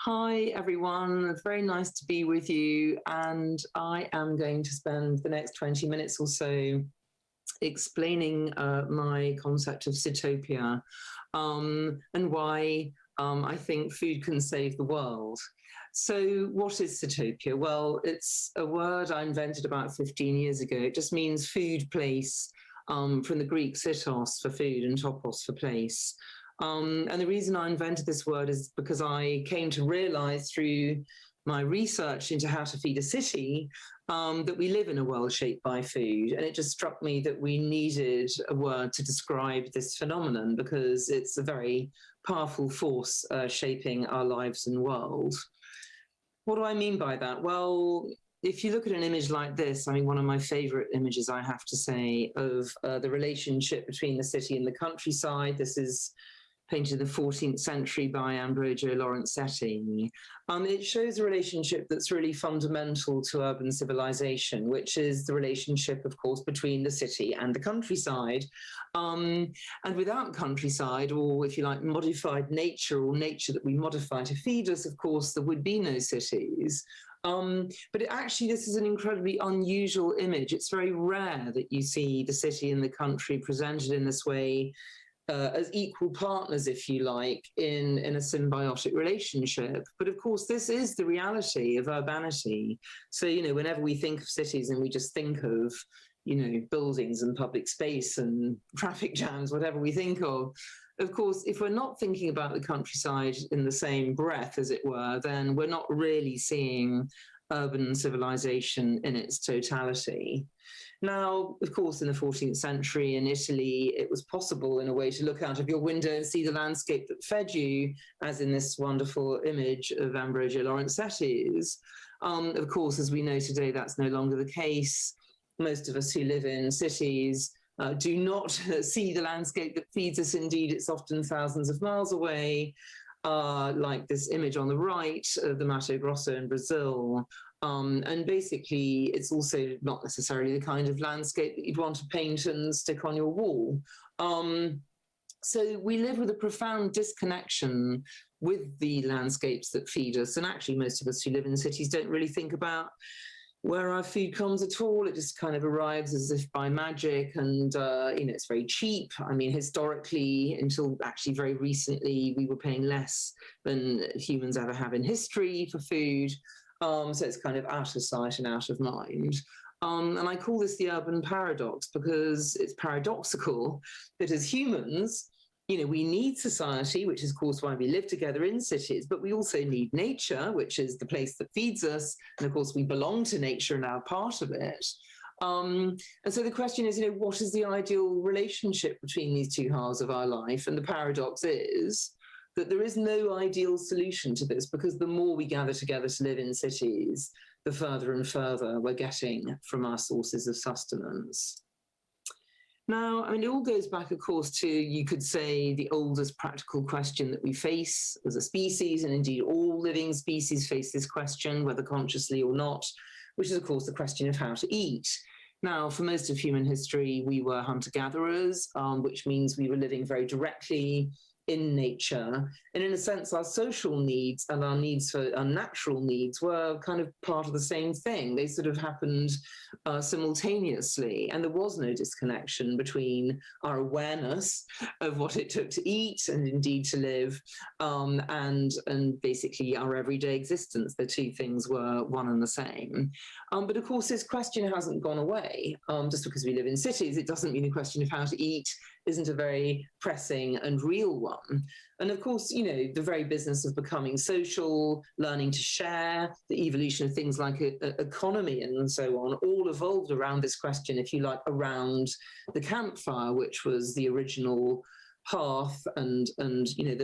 Hi, everyone. It's very nice to be with you. And I am going to spend the next 20 minutes or so explaining my concept of Sitopia and why I think food can save the world. So what is Sitopia? Well, it's a word I invented about 15 years ago. It just means food, place, from the Greek sitos for food and topos for place. And the reason I invented this word is because I came to realize through my research into how to feed a city that we live in a world shaped by food. And it just struck me that we needed a word to describe this phenomenon because it's a very powerful force shaping our lives and world. What do I mean by that? Well, if you look at an image like this, I mean, one of my favorite images, I have to say, of the relationship between the city and the countryside. This is painted in the 14th century by Ambrogio Lorenzetti. It shows a relationship that's really fundamental to urban civilization, which is the relationship, of course, between the city and the countryside. And without countryside, or if you like, modified nature or nature that we modify to feed us, of course, there would be no cities. But actually, this is an incredibly unusual image. It's very rare that you see the city and the country presented in this way, as equal partners, if you like, in a symbiotic relationship. But of course, this is the reality of urbanity. So, whenever we think of cities and we just think of, buildings and public space and traffic jams, whatever we think of course, if we're not thinking about the countryside in the same breath, as it were, then we're not really seeing urban civilization in its totality. Now, of course, in the 14th century in Italy, it was possible in a way to look out of your window and see the landscape that fed you, as in this wonderful image of Ambrogio Lorenzetti's. Of course, as we know today, that's no longer the case. Most of us who live in cities do not see the landscape that feeds us. Indeed, it's often thousands of miles away, like this image on the right of the Mato Grosso in Brazil. And basically, it's also not necessarily the kind of landscape that you'd want to paint and stick on your wall. So we live with a profound disconnection with the landscapes that feed us. And actually, most of us who live in cities don't really think about where our food comes at all. It just kind of arrives as if by magic, and it's very cheap. I mean, historically, until actually very recently, we were paying less than humans ever have in history for food. So it's kind of out of sight and out of mind. And I call this the urban paradox because it's paradoxical that as humans, we need society, which is, of course, why we live together in cities, but we also need nature, which is the place that feeds us. And of course, we belong to nature and are part of it. And so the question is, what is the ideal relationship between these two halves of our life? And the paradox is that there is no ideal solution to this, because the more we gather together to live in cities, the further and further we're getting from our sources of sustenance. Now, I mean, it all goes back, of course, to, you could say, the oldest practical question that we face as a species, and indeed all living species face this question, whether consciously or not, which is, of course, the question of how to eat. Now, for most of human history, we were hunter-gatherers, which means we were living very directly in nature. And in a sense, our social needs and our needs for our natural needs were kind of part of the same thing. They sort of happened simultaneously. And there was no disconnection between our awareness of what it took to eat and indeed to live, and basically our everyday existence. The two things were one and the same. But of course, this question hasn't gone away. Just because we live in cities, it doesn't mean the question of how to eat isn't a very pressing and real one. And of course, the very business of becoming social, learning to share, the evolution of things like economy and so on, all evolved around this question, if you like, around the campfire, which was the original hearth, and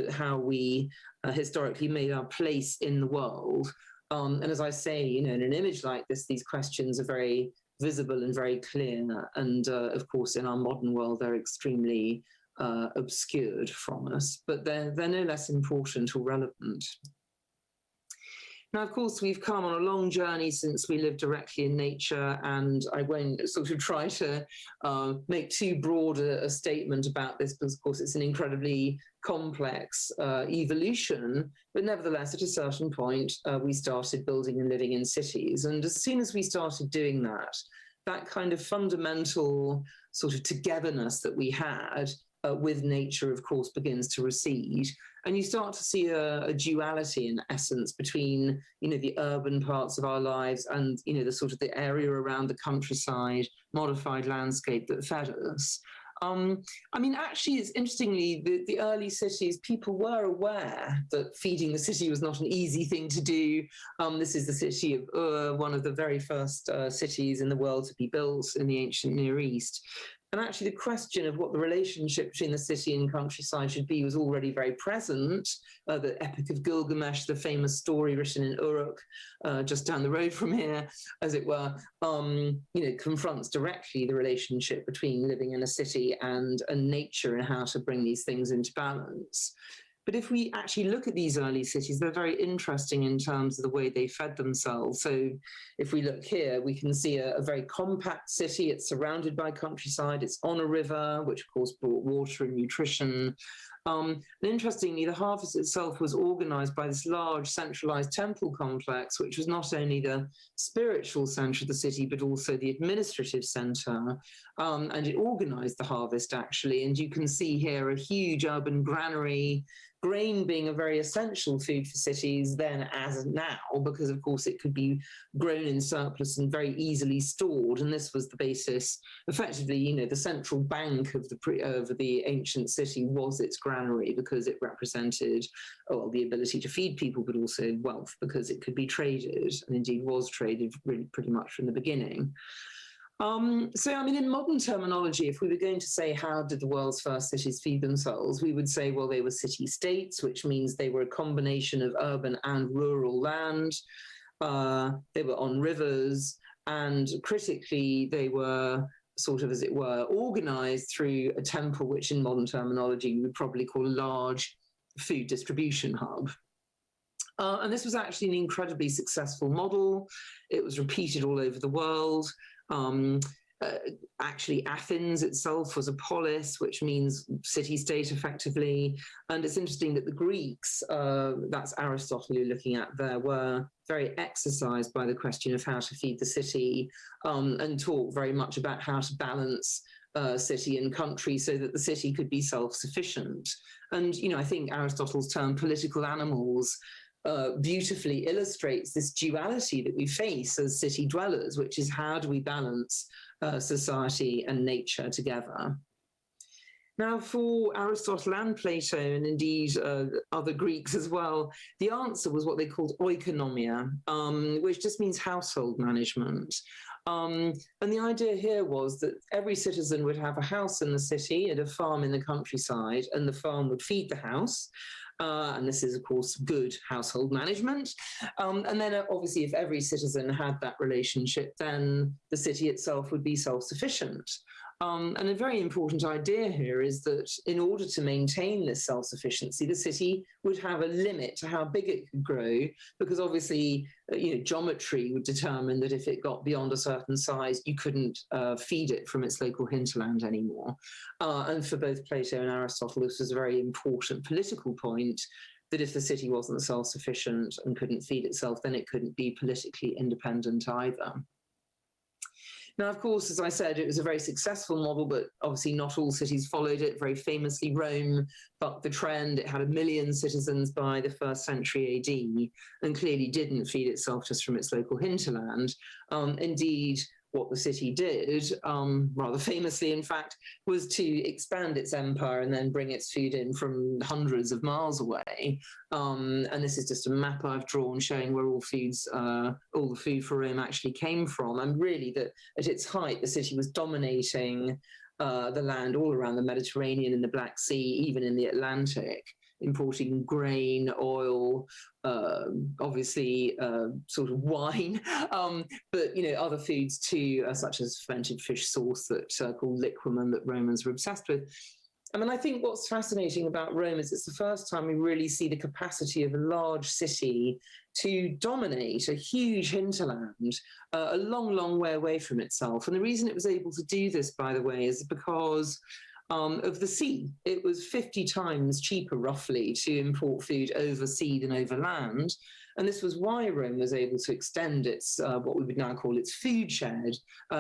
how we historically made our place in the world. And as I say, in an image like this, these questions are very visible and very clear. And of course, in our modern world, they're extremely obscured from us, but they're no less important or relevant. Now, of course, we've come on a long journey since we live directly in nature, and I won't sort of try to make too broad a statement about this, because, of course, it's an incredibly complex evolution, but nevertheless, at a certain point, we started building and living in cities. And as soon as we started doing that, that kind of fundamental sort of togetherness that we had with nature, of course, begins to recede. And you start to see a duality in essence between, the urban parts of our lives and, the sort of the area around the countryside, modified landscape that fed us. Actually, it's interestingly, the early cities, people were aware that feeding the city was not an easy thing to do. This is the city of Ur, one of the very first cities in the world to be built in the ancient Near East. And actually, the question of what the relationship between the city and countryside should be was already very present. The Epic of Gilgamesh, the famous story written in Uruk, just down the road from here, as it were, confronts directly the relationship between living in a city and nature and how to bring these things into balance. But if we actually look at these early cities, they're very interesting in terms of the way they fed themselves. So if we look here, we can see a very compact city. It's surrounded by countryside. It's on a river, which of course brought water and nutrition. And interestingly, the harvest itself was organized by this large centralized temple complex, which was not only the spiritual center of the city, but also the administrative center. And it organized the harvest, actually. And you can see here a huge urban granary, grain being a very essential food for cities then as now, because of course it could be grown in surplus and very easily stored. And this was the basis, effectively, the central bank of the ancient city was its granary, because it represented, the ability to feed people, but also wealth, because it could be traded, and indeed was traded really pretty much from the beginning. In modern terminology, if we were going to say how did the world's first cities feed themselves, we would say, well, they were city-states, which means they were a combination of urban and rural land. They were on rivers, and critically, they were sort of, as it were, organized through a temple, which in modern terminology we would probably call a large food distribution hub. And this was actually an incredibly successful model. It was repeated all over the world. Actually, Athens itself was a polis, which means city-state effectively. And it's interesting that the Greeks, that's Aristotle you're looking at there, were very exercised by the question of how to feed the city, and talk very much about how to balance city and country so that the city could be self-sufficient. And, I think Aristotle's term political animals beautifully illustrates this duality that we face as city dwellers, which is how do we balance society and nature together. Now, for Aristotle and Plato, and indeed other Greeks as well, the answer was what they called oikonomia, which just means household management. And the idea here was that every citizen would have a house in the city and a farm in the countryside, and the farm would feed the house. And this is, of course, good household management. And then, obviously, if every citizen had that relationship, then the city itself would be self-sufficient. And a very important idea here is that in order to maintain this self-sufficiency, the city would have a limit to how big it could grow, because obviously, geometry would determine that if it got beyond a certain size, you couldn't feed it from its local hinterland anymore. And for both Plato and Aristotle, this was a very important political point, that if the city wasn't self-sufficient and couldn't feed itself, then it couldn't be politically independent either. Now, of course, as I said, it was a very successful model, but obviously not all cities followed it. Very famously, Rome bucked the trend. It had 1 million citizens by the 1st century AD, and clearly didn't feed itself just from its local hinterland. Indeed, what the city did, rather famously, in fact, was to expand its empire and then bring its food in from hundreds of miles away. And this is just a map I've drawn showing where all the food for Rome actually came from. And really, that at its height, the city was dominating the land all around the Mediterranean and the Black Sea, even in the Atlantic, importing grain, oil, obviously sort of wine, but other foods too, such as fermented fish sauce that called liquamen that Romans were obsessed with. I think what's fascinating about Rome is it's the first time we really see the capacity of a large city to dominate a huge hinterland a long, long way away from itself. And the reason it was able to do this, by the way, is because of the sea. It was 50 times cheaper, roughly, to import food over sea than over land. And this was why Rome was able to extend its, what we would now call its food shed,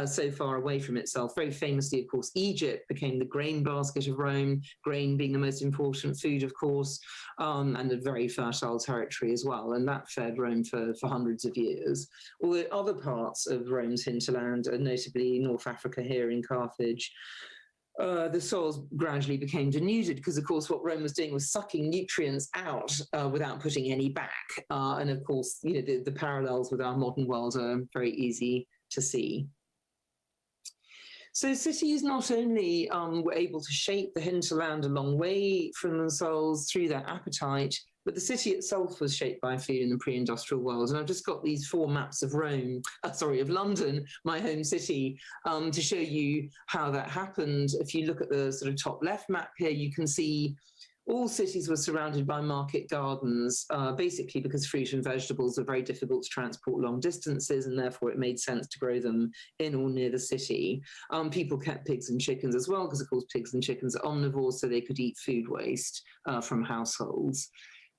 so far away from itself. Very famously, of course, Egypt became the grain basket of Rome, grain being the most important food, of course, and a very fertile territory as well. And that fed Rome for hundreds of years. Although other parts of Rome's hinterland, notably North Africa here in Carthage, the soils gradually became denuded because, of course, what Rome was doing was sucking nutrients out without putting any back. And, of course, the parallels with our modern world are very easy to see. So cities not only were able to shape the hinterland a long way from themselves through their appetite, but the city itself was shaped by food in the pre-industrial world. And I've just got these 4 maps of of London, my home city, to show you how that happened. If you look at the sort of top left map here, you can see all cities were surrounded by market gardens, basically because fruit and vegetables are very difficult to transport long distances, and therefore it made sense to grow them in or near the city. People kept pigs and chickens as well, because of course pigs and chickens are omnivores, so they could eat food waste from households.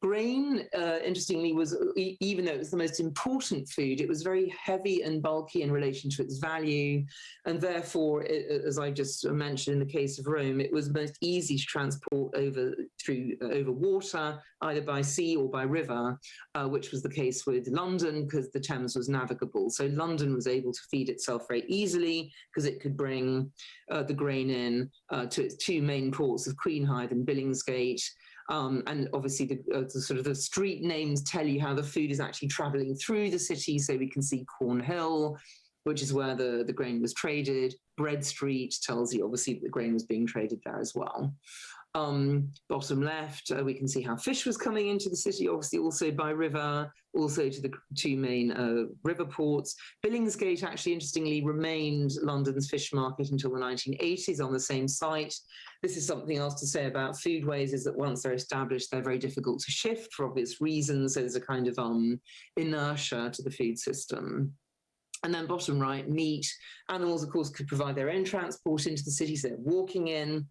Grain, interestingly, was, even though it was the most important food, it was very heavy and bulky in relation to its value. And therefore, as I just mentioned in the case of Rome, it was most easy to transport over water, either by sea or by river, which was the case with London because the Thames was navigable. So London was able to feed itself very easily because it could bring the grain in to its 2 main ports of Queenhithe and Billingsgate. And obviously the street names tell you how the food is actually traveling through the city. So we can see Cornhill, which is where the grain was traded. Bread Street tells you obviously that the grain was being traded there as well. Bottom left, we can see how fish was coming into the city, obviously also by river, also to the 2 main river ports. Billingsgate actually, interestingly, remained London's fish market until the 1980s on the same site. This is something else to say about foodways, is that once they're established, they're very difficult to shift for obvious reasons. So there's a kind of inertia to the food system. And then bottom right, meat. Animals, of course, could provide their own transport into the city, so they're walking in.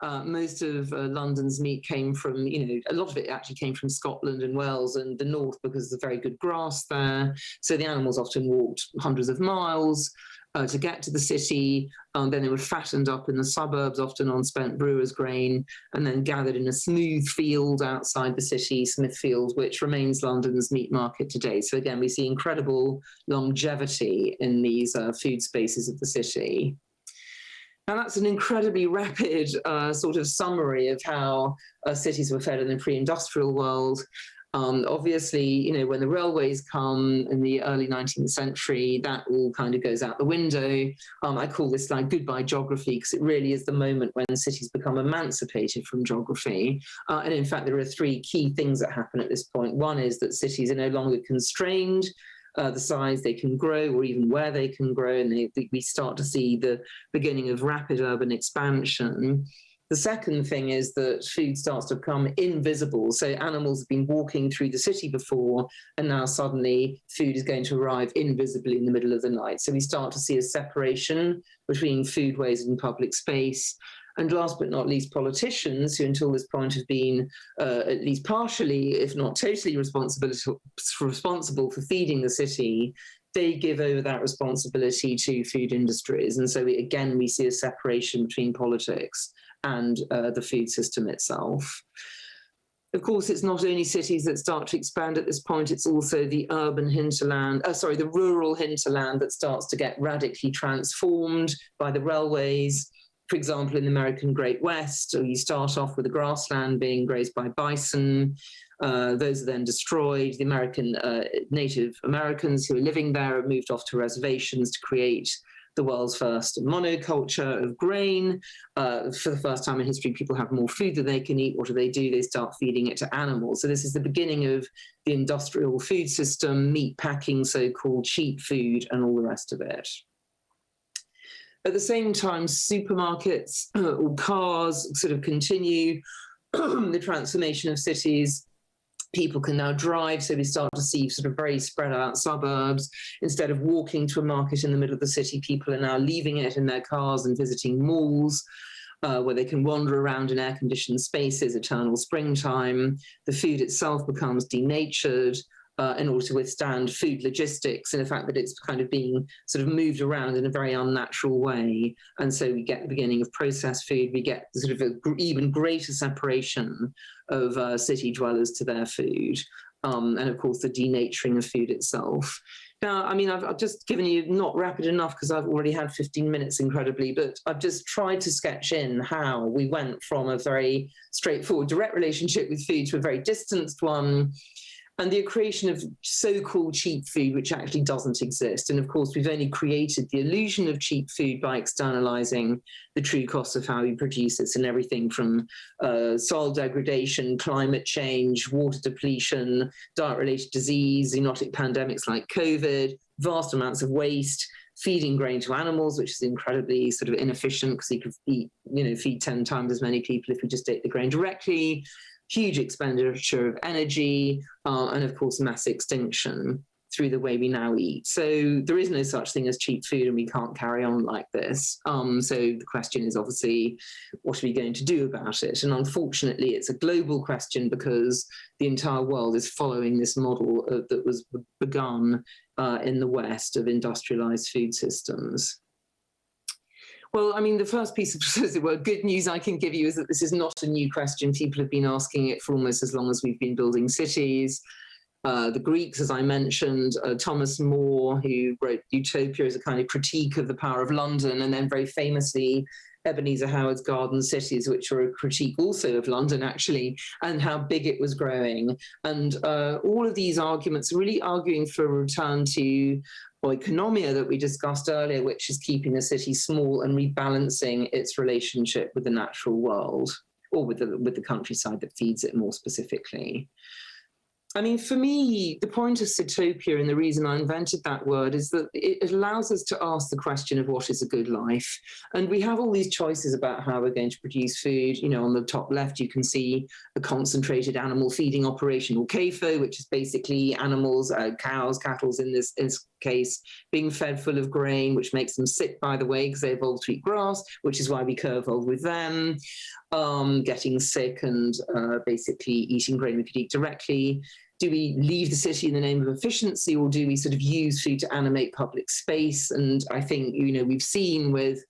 Most of London's meat came from, a lot of it actually came from Scotland and Wales and the north because there's very good grass there. So the animals often walked hundreds of miles to get to the city. Then they were fattened up in the suburbs, often on spent brewer's grain, and then gathered in a smooth field outside the city, Smithfield, which remains London's meat market today. So again, we see incredible longevity in these food spaces of the city. Now, that's an incredibly rapid sort of summary of how cities were fed in the pre-industrial world. Obviously, when the railways come in the early 19th century, that all kind of goes out the window. I call this like goodbye geography, because it really is the moment when cities become emancipated from geography. And in fact, there are 3 key things that happen at this point. One is that cities are no longer constrained, the size they can grow or even where they can grow, and we start to see the beginning of rapid urban expansion. The second thing is that food starts to become invisible. So animals have been walking through the city before, and now suddenly food is going to arrive invisibly in the middle of the night. So we start to see a separation between foodways and public space. And last but not least, politicians, who until this point have been at least partially, if not totally responsible for feeding the city, they give over that responsibility to food industries. And so we see a separation between politics and the food system itself. Of course, it's not only cities that start to expand at this point, it's also the urban hinterland, the rural hinterland that starts to get radically transformed by the railways. For example, in the American Great West, you start off with the grassland being grazed by bison. Those are then destroyed. The Native Americans who are living there have moved off to reservations to create the world's first monoculture of grain. For the first time in history, people have more food than they can eat. What do? They start feeding it to animals. So this is the beginning of the industrial food system, meat packing, so-called cheap food, and all the rest of it. At the same time, supermarkets or cars sort of continue the transformation of cities. People can now drive, so we start to see sort of very spread out suburbs. Instead of walking to a market in the middle of the city, people are now leaving it in their cars and visiting malls. where they can wander around in air-conditioned spaces, eternal springtime. The food itself becomes denatured in order to withstand food logistics and the fact that it's kind of being sort of moved around in a very unnatural way. And so we get the beginning of processed food. We get sort of an even greater separation of city dwellers to their food. And of course, the denaturing of food itself. Now, I mean, I've just given you not rapid enough because I've already had 15 minutes incredibly, but I've just tried to sketch in how we went from a very straightforward, direct relationship with food to a very distanced one, and the creation of so-called cheap food, which actually doesn't exist. And of course, we've only created the illusion of cheap food by externalizing the true costs of how we produce it, and everything from soil degradation, climate change, water depletion, diet-related disease, zoonotic pandemics like COVID, vast amounts of waste, feeding grain to animals, which is incredibly sort of inefficient because you could eat, feed 10 times as many people if we just ate the grain directly. Huge expenditure of energy, and of course, mass extinction through the way we now eat. So there is no such thing as cheap food, and we can't carry on like this. So the question is obviously, what are we going to do about it? And unfortunately, it's a global question because the entire world is following this model that was begun in the West of industrialized food systems. Well, I mean, the first piece of good news I can give you is that this is not a new question. People have been asking it for almost as long as we've been building cities. The Greeks, as I mentioned, Thomas More, who wrote Utopia as a kind of critique of the power of London, and then very famously Ebenezer Howard's Garden Cities, which are a critique also of London, actually, and how big it was growing. And all of these arguments are really arguing for a return to oikonomia that we discussed earlier, which is keeping the city small and rebalancing its relationship with the natural world, or with the countryside that feeds it more specifically. I mean, for me, the point of Sitopia and the reason I invented that word is that it allows us to ask the question of what is a good life. And we have all these choices about how we're going to produce food. On the top left, you can see a concentrated animal feeding operation, or CAFO, which is basically animals, cows, cattle in this case, being fed full of grain, which makes them sick, by the way, because they evolved to eat grass, which is why we co-evolved with them, getting sick and basically eating grain we could eat directly. Do we leave the city in the name of efficiency, or do we sort of use food to animate public space? And I think, we've seen with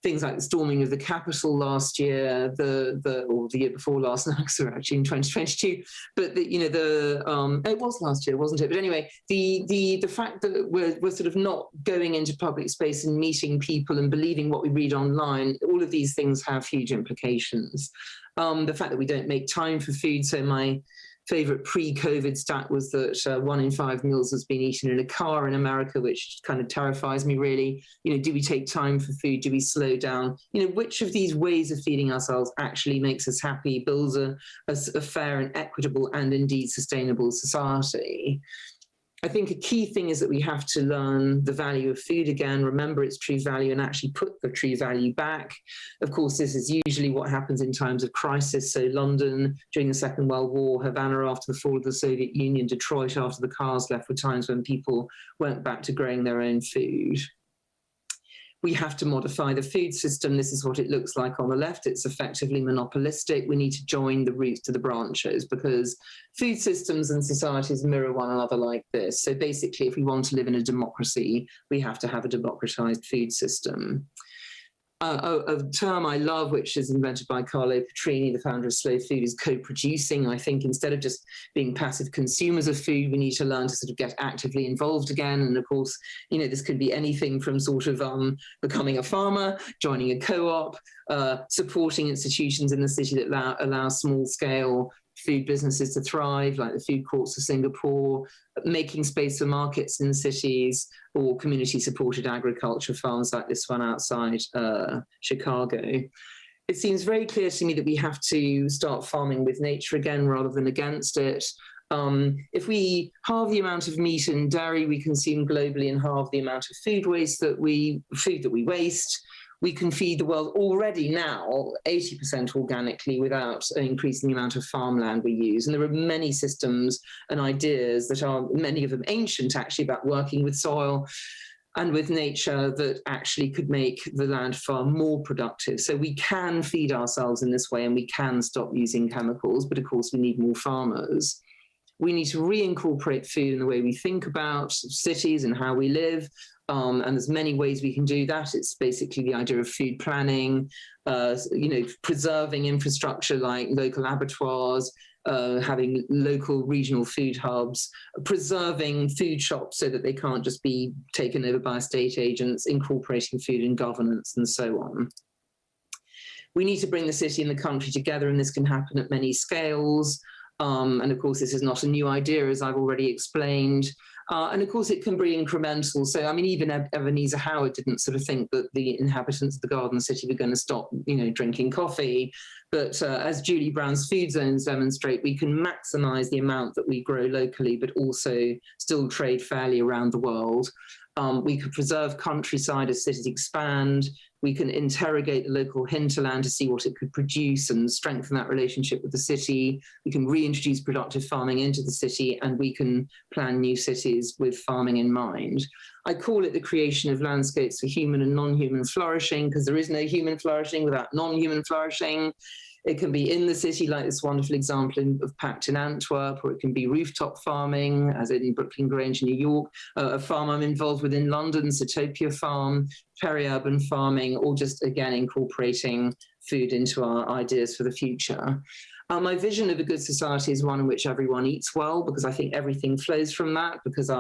things like the storming of the Capitol last year, or the year before last, no, so actually in 2022, but it was last year, wasn't it? But anyway, the fact that we're sort of not going into public space and meeting people and believing what we read online, all of these things have huge implications. The fact that we don't make time for food, so my favorite pre-COVID stat was that 1 in 5 meals has been eaten in a car in America, which kind of terrifies me, really. Do we take time for food? Do we slow down? Which of these ways of feeding ourselves actually makes us happy, builds a fair and equitable and indeed sustainable society? I think a key thing is that we have to learn the value of food again, remember its true value, and actually put the true value back. Of course, this is usually what happens in times of crisis. So London during the Second World War, Havana after the fall of the Soviet Union, Detroit after the cars left, were times when people went back to growing their own food. We have to modify the food system. This is what it looks like on the left. It's effectively monopolistic. We need to join the roots to the branches, because food systems and societies mirror one another like this. So basically, if we want to live in a democracy, we have to have a democratized food system. A term I love, which is invented by Carlo Petrini, the founder of Slow Food, is co-producing. I think instead of just being passive consumers of food, we need to learn to sort of get actively involved again. And of course, this could be anything from sort of becoming a farmer, joining a co-op, supporting institutions in the city that allow small-scale food businesses to thrive, like the food courts of Singapore, making space for markets in cities, or community-supported agriculture farms like this one outside Chicago. It seems very clear to me that we have to start farming with nature again rather than against it. If we halve the amount of meat and dairy we consume globally and halve the amount of food that we waste, we can feed the world already now 80% organically without increasing the amount of farmland we use. And there are many systems and ideas that are, many of them ancient actually, about working with soil, and with nature that actually could make the land far more productive. So we can feed ourselves in this way and we can stop using chemicals, but of course we need more farmers. We need to reincorporate food in the way we think about cities and how we live. And there's many ways we can do that. It's basically the idea of food planning, preserving infrastructure like local abattoirs, having local regional food hubs, preserving food shops so that they can't just be taken over by estate agents, incorporating food in governance and so on. We need to bring the city and the country together, and this can happen at many scales. And of course, this is not a new idea, as I've already explained. And of course, it can be incremental. So, I mean, even Ebenezer Howard didn't sort of think that the inhabitants of the Garden City were going to stop, drinking coffee. But as Julie Brown's food zones demonstrate, we can maximize the amount that we grow locally, but also still trade fairly around the world. We could preserve countryside as cities expand. We can interrogate the local hinterland to see what it could produce and strengthen that relationship with the city. We can reintroduce productive farming into the city, and we can plan new cities with farming in mind. I call it the creation of landscapes for human and non-human flourishing, because there is no human flourishing without non-human flourishing. It can be in the city, like this wonderful example of Pact in Antwerp, or it can be rooftop farming, as in Brooklyn Grange, New York, a farm I'm involved with in London, Sitopia farm, peri-urban farming, or just, again, incorporating food into our ideas for the future. My vision of a good society is one in which everyone eats well, because I think everything flows from that, because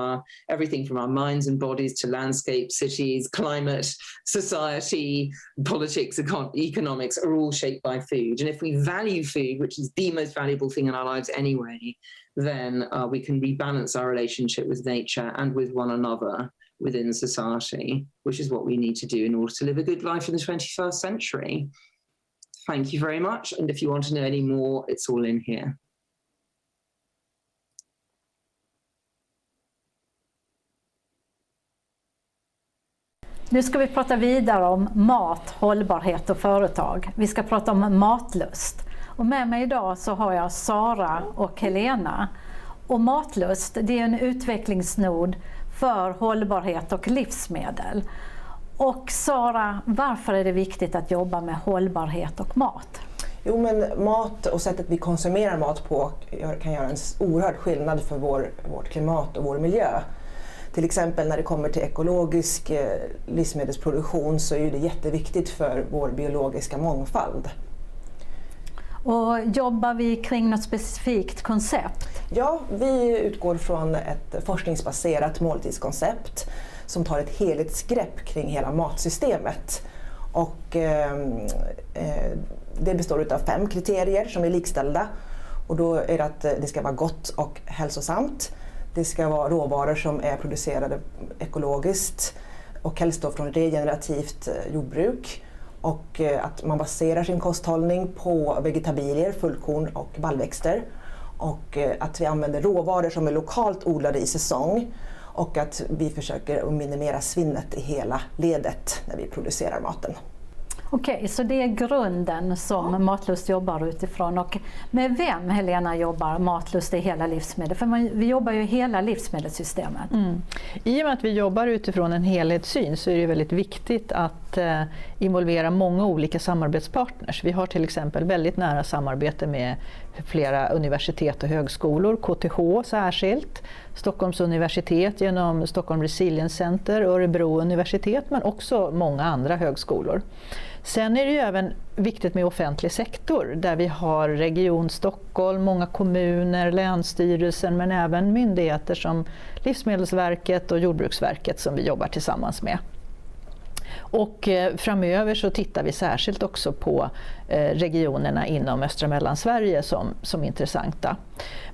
everything from our minds and bodies to landscape, cities, climate, society, politics, economics are all shaped by food. And if we value food, which is the most valuable thing in our lives anyway, then we can rebalance our relationship with nature and with one another within society, which is what we need to do in order to live a good life in the 21st century. Thank you very much. And if you want to know any more, it's all in here. Nu ska vi prata vidare om mat, hållbarhet och företag. Vi ska prata om MatLust. Och med mig idag så har jag Sara och Helena. Och MatLust, det är en utvecklingsnod för hållbarhet och livsmedel. Och Sara, varför är det viktigt att jobba med hållbarhet och mat? Jo, men mat och sättet vi konsumerar mat på kan göra en oerhörd skillnad för vårt klimat och vår miljö. Till exempel när det kommer till ekologisk livsmedelsproduktion så är det jätteviktigt för vår biologiska mångfald. Och jobbar vi kring något specifikt koncept? Ja, vi utgår från ett forskningsbaserat måltidskoncept som tar ett helhetsgrepp kring hela matsystemet. Och det består av 5 kriterier som är likställda. Och då är det att det ska vara gott och hälsosamt. Det ska vara råvaror som är producerade ekologiskt och helst då från regenerativt jordbruk. Och att man baserar sin kosthållning på vegetabilier, fullkorn och baljväxter. Och att vi använder råvaror som är lokalt odlade i säsong. Och att vi försöker minimera svinnet i hela ledet när vi producerar maten. Okej, så det är grunden som MatLust jobbar utifrån. Och med vem, Helena, jobbar MatLust i hela livsmedel? För vi jobbar ju i hela livsmedelssystemet. I och med att vi jobbar utifrån en helhetssyn så är det väldigt viktigt att involvera många olika samarbetspartners. Vi har till exempel väldigt nära samarbete med flera universitet och högskolor, KTH särskilt, Stockholms universitet genom Stockholm Resilience Center, Örebro universitet, men också många andra högskolor. Sen är det ju även viktigt med offentlig sektor där vi har Region Stockholm, många kommuner, länsstyrelsen, men även myndigheter som Livsmedelsverket och Jordbruksverket som vi jobbar tillsammans med. Och framöver så tittar vi särskilt också på regionerna inom östra Mellansverige som intressanta.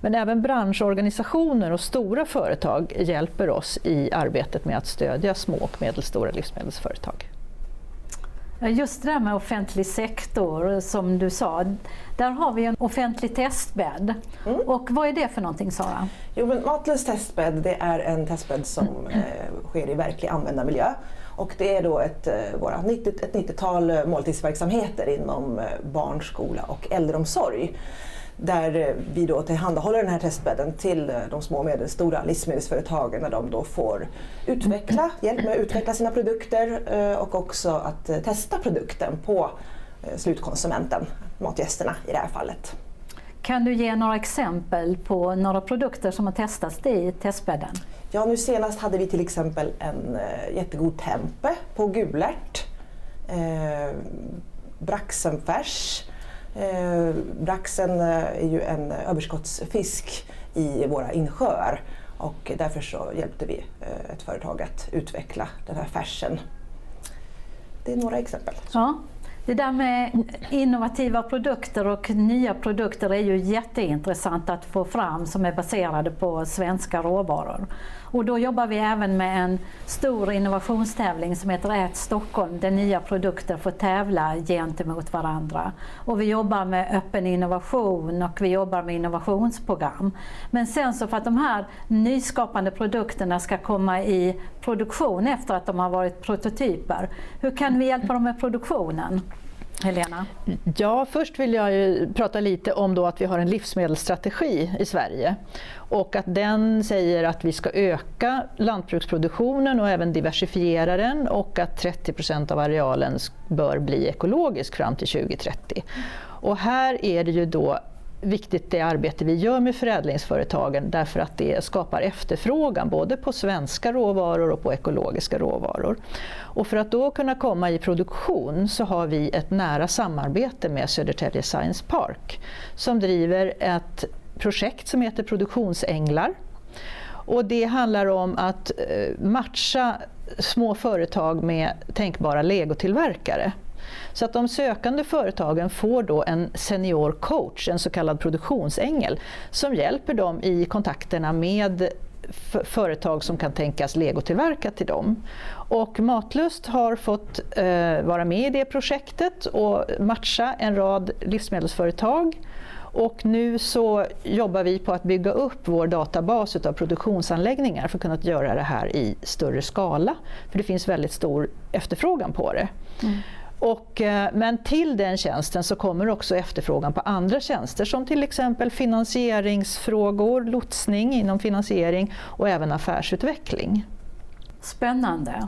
Men även branschorganisationer och stora företag hjälper oss i arbetet med att stödja små och medelstora livsmedelsföretag. Just det där med offentlig sektor som du sa, där har vi en offentlig testbädd. Och vad är det för någonting, Sara? Jo, men MatLust testbädd, det är en testbädd som sker i verklig användarmiljö. Och det är då ett 90-tal måltidsverksamheter inom barn, skola och äldreomsorg. där vi då tillhandahåller den här testbädden till de små och medelstora livsmedelsföretagen när de då får hjälp med att utveckla sina produkter och också att testa produkten på slutkonsumenten, matgästerna i det här fallet. Kan du ge några exempel på några produkter som har testats i testbädden? Ja, nu senast hade vi till exempel en jättegod tempe på gulärt, braxenfärs. Braxen är ju en överskottsfisk i våra insjöar och därför så hjälpte vi ett företag att utveckla den här färsen. Det är några exempel. Ja. Det där med innovativa produkter och nya produkter är ju jätteintressant att få fram som är baserade på svenska råvaror. Och då jobbar vi även med en stor innovationstävling som heter Stockholm där nya produkter får tävla gentemot varandra. Och vi jobbar med öppen innovation och vi jobbar med innovationsprogram. Men sen så för att de här nyskapande produkterna ska komma i produktion efter att de har varit prototyper, hur kan vi hjälpa dem med produktionen? Helena? Ja, först vill jag ju prata lite om då att vi har en livsmedelsstrategi i Sverige och att den säger att vi ska öka lantbruksproduktionen och även diversifiera den och att 30% av arealen bör bli ekologisk fram till 2030. Och här är det ju då viktigt det arbete vi gör med förädlingsföretagen därför att det skapar efterfrågan både på svenska råvaror och på ekologiska råvaror. Och för att då kunna komma i produktion så har vi ett nära samarbete med Södertälje Science Park som driver ett projekt som heter Produktionsänglar. Och det handlar om att matcha små företag med tänkbara legotillverkare. Så att de sökande företagen får då en senior coach, en så kallad produktionsängel, som hjälper dem i kontakterna med företag som kan tänkas legotillverka till dem. Och MatLust har fått vara med i det projektet och matcha en rad livsmedelsföretag. Och nu så jobbar vi på att bygga upp vår databas av produktionsanläggningar för att kunna göra det här i större skala. För det finns väldigt stor efterfrågan på det. Men till den tjänsten så kommer också efterfrågan på andra tjänster som till exempel finansieringsfrågor, lotsning inom finansiering och även affärsutveckling. Spännande.